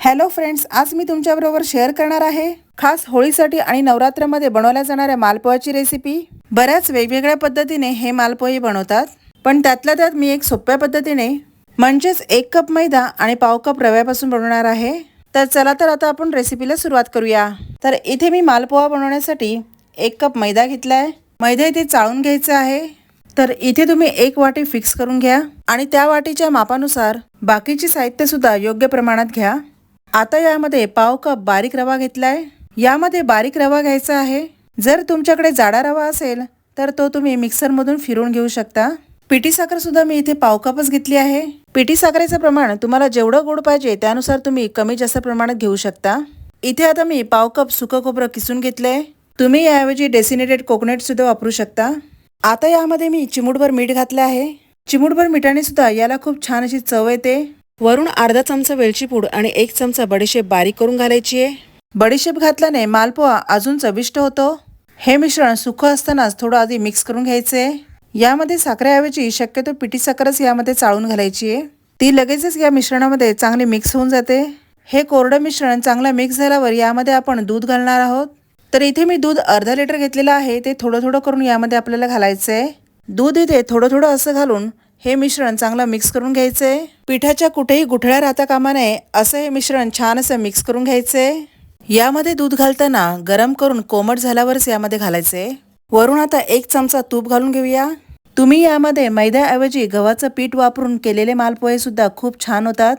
Hello friends, आज मी तुमच्याबरोबर share करणार आहे खास होळीसाठी आणि नवरात्रामध्ये बनवल्या जाणाऱ्या मालपोहाची रेसिपी। बऱ्याच वेगवेगळ्या पद्धतीने हे मालपोहे बनवतात, पण त्यातल्या त्यात मी एक सोप्या पद्धतीने म्हणजेच 1 कप मैदा आणि पाव कप रव्यापासून बनवणार आहे। तर चला तर आता आपण रेसिपीला सुरुवात करूया। तर इथे मी मालपोहा बनवण्यासाठी 1 कप मैदा घेतलाय। मैदा इथे चाळून घ्यायचा आहे। तर इथे तुम्ही 1 वाटी फिक्स करून घ्या आणि त्या वाटीच्या मापानुसार बाकीचे साहित्य सुद्धा योग्य प्रमाणात घ्या। आता यामध्ये पाव कप बारीक रवा घेतलाय। यामध्ये बारीक रवा घ्यायचा आहे। जर तुमच्याकडे जाडा रवा असेल तर तो तुम्ही मिक्सर मधून फिरवून घेऊ शकता। पिठी साखर सुद्धा मी इथे पाव कपच घेतली आहे। पिठी साखरेचं प्रमाण तुम्हाला जेवढं गोड पाहिजे त्यानुसार तुम्ही कमी जास्त प्रमाणात घेऊ शकता। इथे आता मी पाव कप सुकं खोबरं किसून घेतलंय। तुम्ही याऐवजी डेसिनेटेड कोकोनट सुद्धा वापरू शकता। आता यामध्ये मी चिमूटभर मीठ घातले आहे। चिमूटभर मिठाने सुद्धा याला खूप छान अशी चव येते। वरून अर्धा चमचा वेलची पूड आणि 1 चमचा बडीशेप बारीक करून घालायची आहे। बडीशेप घातल्याने मालपोहा अजून चविष्ट होतो। हे मिश्रण सुकं असतानाच थोडं आधी मिक्स करून घ्यायचे। यामध्ये साखरेऐवजी शक्यतो पिठी साखरच यामध्ये चाळून घालायची आहे। ती लगेचच या मिश्रणामध्ये चांगली मिक्स होऊन जाते। हे कोरडं मिश्रण चांगलं मिक्स झाल्यावर यामध्ये आपण दूध घालणार आहोत। तर इथे मी दूध अर्धा लिटर घेतलेलं आहे। ते थोडं थोडं करून यामध्ये आपल्याला घालायचं आहे। दूध इथे थोडं थोडं असं घालून हे मिश्रण चांगलं मिक्स करून घ्यायचंय। पिठाच्या कुठेही गुठळ्या राहता कामा नये असं हे मिश्रण छान असं मिक्स करून घ्यायचंय। यामध्ये दूध घालताना गरम करून कोमट झाल्यावरच यामध्ये घालायचंय। वरून आता 1 चमचा तूप घालून घेऊया। तुम्ही यामध्ये मैद्याऐवजी गव्हाचं पीठ वापरून केलेले मालपोहे सुद्धा खूप छान होतात।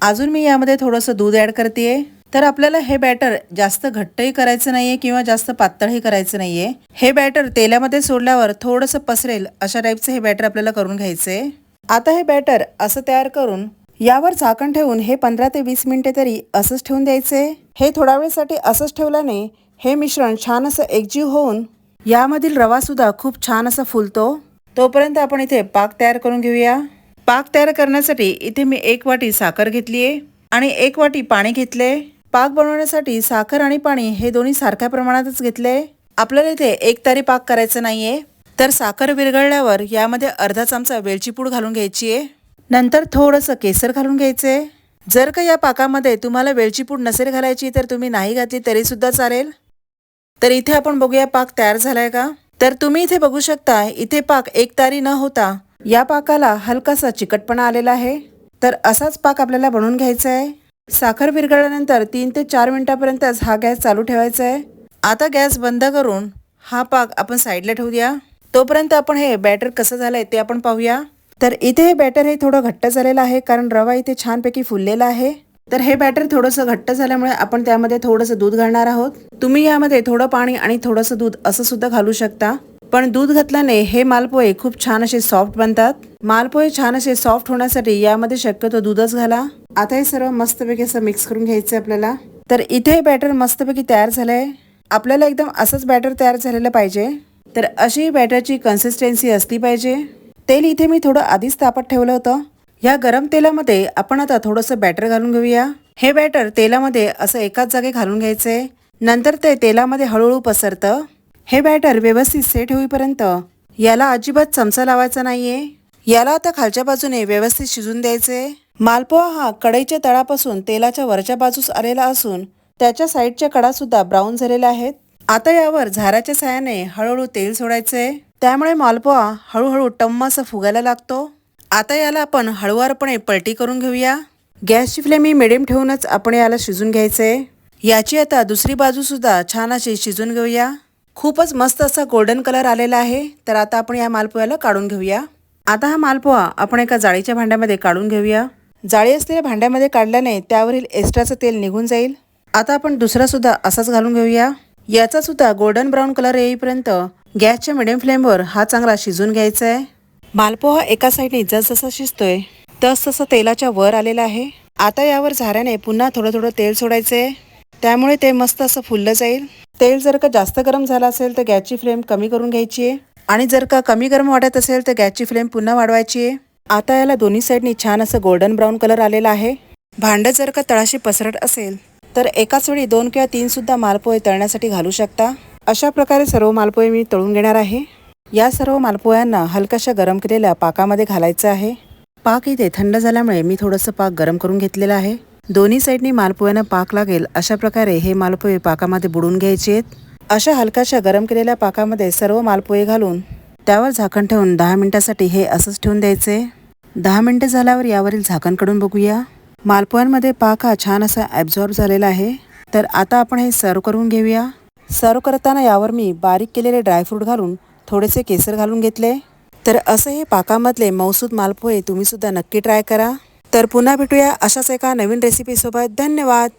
अजून मी यामध्ये थोडंसं दूध ऍड करतेय। तर आपल्याला हे बॅटर जास्त घट्टही करायचं नाहीये किंवा जास्त पातळही करायचं नाहीये। हे बॅटर तेलामध्ये सोडल्यावर थोडंसं पसरेल अशा टाईपचं हे बॅटर आपल्याला करून घ्यायचंय। आता हे बॅटर असं तयार करून यावर झाकण ठेवून हे 15 ते 20 मिनिटे तरी असंच ठेवून द्यायचे। हे थोड्या वेळसाठी असंच ठेवल्याने हे मिश्रण छान असं एकजीव होऊन यामधील रवा सुद्धा खूप छान असा फुलतो। तोपर्यंत आपण इथे पाक तयार करून घेऊया। पाक तयार करण्यासाठी इथे मी 1 वाटी साखर घेतलीये आणि 1 वाटी पाणी घेतले। पाक बनवण्यासाठी साखर आणि पाणी हे दोन्ही सारख्या प्रमाणातच घेतले। आपल्याला इथे एकतारी पाक करायचं नाहीये। तर साखर विरघळल्यावर यामध्ये अर्धा चमचा वेलची पूड घालून घ्यायची आहे। नंतर थोडंसं केसर घालून घ्यायचंय। जर का या पाकामध्ये तुम्हाला वेलची पूड नसेल घालायची तर तुम्ही नाही घातली तरी सुद्धा चालेल। तर इथे आपण बघूया पाक तयार झालाय का। तर तुम्ही इथे बघू शकता इथे पाक एकतारी न होता या पाकाला हलकासा चिकटपणा आलेला आहे। तर असाच पाक आपल्याला बनवून घ्यायचा आहे। साखर विरघळल्यानंतर 3 ते 4 मिनिटांपर्यंतच हा गॅस चालू ठेवायचा आहे। आता गॅस बंद करून हा पाक आपण साईडला ठेवूया। तोपर्यंत आपण हे बॅटर कसं झालंय ते आपण पाहूया। तर इथे हे बॅटर हे थोडं घट्ट झालेलं आहे कारण रवा इथे छानपैकी फुललेला आहे। तर हे बॅटर थोडंसं घट्ट झाल्यामुळे आपण त्यामध्ये थोडंसं दूध घालणार आहोत। तुम्ही यामध्ये थोडं पाणी आणि थोडंसं दूध असं सुद्धा घालू शकता, पण दूध घातल्याने हे मालपोहे खूप छान असे सॉफ्ट बनतात। मालपोहे छान असे सॉफ्ट होण्यासाठी यामध्ये शक्यतो दूधच घाला। आता हे सर्व मस्तपैकी असं मिक्स करून घ्यायचं आपल्याला। तर इथे हे बॅटर मस्तपैकी तयार झालंय। आपल्याला एकदम असंच बॅटर तयार झालेलं पाहिजे। तर अशी बॅटरची कन्सिस्टन्सी असली पाहिजे। तेल इथे मी थोडं आधीच तापत ठेवलं होतं। या गरम तेलामध्ये आपण आता थोडंसं बॅटर घालून घेऊया। हे बॅटर तेलामध्ये असं एकाच जागी घालून घ्यायचंय। नंतर ते तेलामध्ये हळूहळू पसरतं। हे बॅटर व्यवस्थित सेट होईपर्यंत याला अजिबात चमचा लावायचा नाहीये। याला आता खालच्या बाजूने व्यवस्थित शिजून द्यायचे। मालपोहा हा कढईच्या तळापासून तेलाच्या वरच्या बाजूस आलेला असून त्याच्या साईडच्या कडा सुद्धा ब्राऊन झालेल्या आहेत। आता यावर झाऱ्याच्या साहाय्याने हळूहळू तेल सोडायचंय। त्यामुळे मालपोहा हळूहळू टम्म असं फुगायला लागतो। आता याला आपण हळुवारपणे पलटी करून घेऊया। गॅसची फ्लेम ही मिडियम ठेवूनच आपण याला शिजून घ्यायचंय। याची आता दुसरी बाजू सुद्धा छान अशी शिजून घेऊया। खूपच मस्त असा गोल्डन कलर आलेला आहे। तर आता आपण या मालपोह्याला काढून घेऊया। आता हा मालपोहा आपण एका जाळीच्या भांड्यामध्ये काढून घेऊया। जाळी असलेल्या भांड्यामध्ये काढल्याने त्यावरील एक्स्ट्राचं तेल निघून जाईल। आता आपण दुसरा सुद्धा असाच घालून घेऊया। याचा सुद्धा गोल्डन ब्राऊन कलर येईपर्यंत गॅसच्या मिडियम फ्लेमवर हा चांगला शिजून घ्यायचा आहे। मालपोहा एका साईडने जसजसा शिजतोय तसतसं तेलाच्या वर आलेला आहे। आता यावर झाऱ्याने पुन्हा थोडं थोडं तेल सोडायचंय। त्यामुळे ते मस्त असं फुललं जाईल। तेल जर का जास्त गरम झालं असेल तर गॅसची फ्लेम कमी करून घ्यायची आहे आणि जर का कमी गरम वाटत असेल तर गॅसची फ्लेम पुन्हा वाढवायची आहे। आता याला दोन्ही साईडनी छान असं गोल्डन ब्राऊन कलर आलेला आहे। भांडं जर का तळाशी पसरट असेल तर एकाच वेळी 2 किंवा 3 सुद्धा मालपोहे तळण्यासाठी घालू शकता। अशा प्रकारे सर्व मालपोहे मी तळून घेणार आहे। या सर्व मालपोह्यांना हलकाशा गरम केलेल्या पाकामध्ये घालायचं आहे। पाक इथे थंड झाल्यामुळे मी थोडंसं पाक गरम करून घेतलेला आहे। दोन्ही साईडनी मालपोह्यांना पाक लागेल अशा प्रकारे हे मालपोहे पाकामध्ये बुडवून घ्यायचे आहेत. अशा हलकाशा गरम केलेल्या पाकामध्ये सर्व मालपोहे घालून त्यावर झाकण ठेवून 10 मिनिटासाठी हे असंच ठेवून द्यायचे. 10 मिनिटं झाल्यावर यावरील झाकण काढून बघूया. मालपोह्यांमध्ये पाक हा छान असा ॲब्झॉर्ब झालेला आहे. तर आता आपण हे सर्व करून घेऊया. सर्व करताना यावर मी बारीक केलेले ड्रायफ्रूट घालून थोडेसे केसर घालून घेतले. तर असं हे पाकामधले मौसूद मालपोहे तुम्ही सुद्धा नक्की ट्राय करा. तर पुन्हा भेटूया अशाच एका नवीन रेसिपीसोबत. धन्यवाद.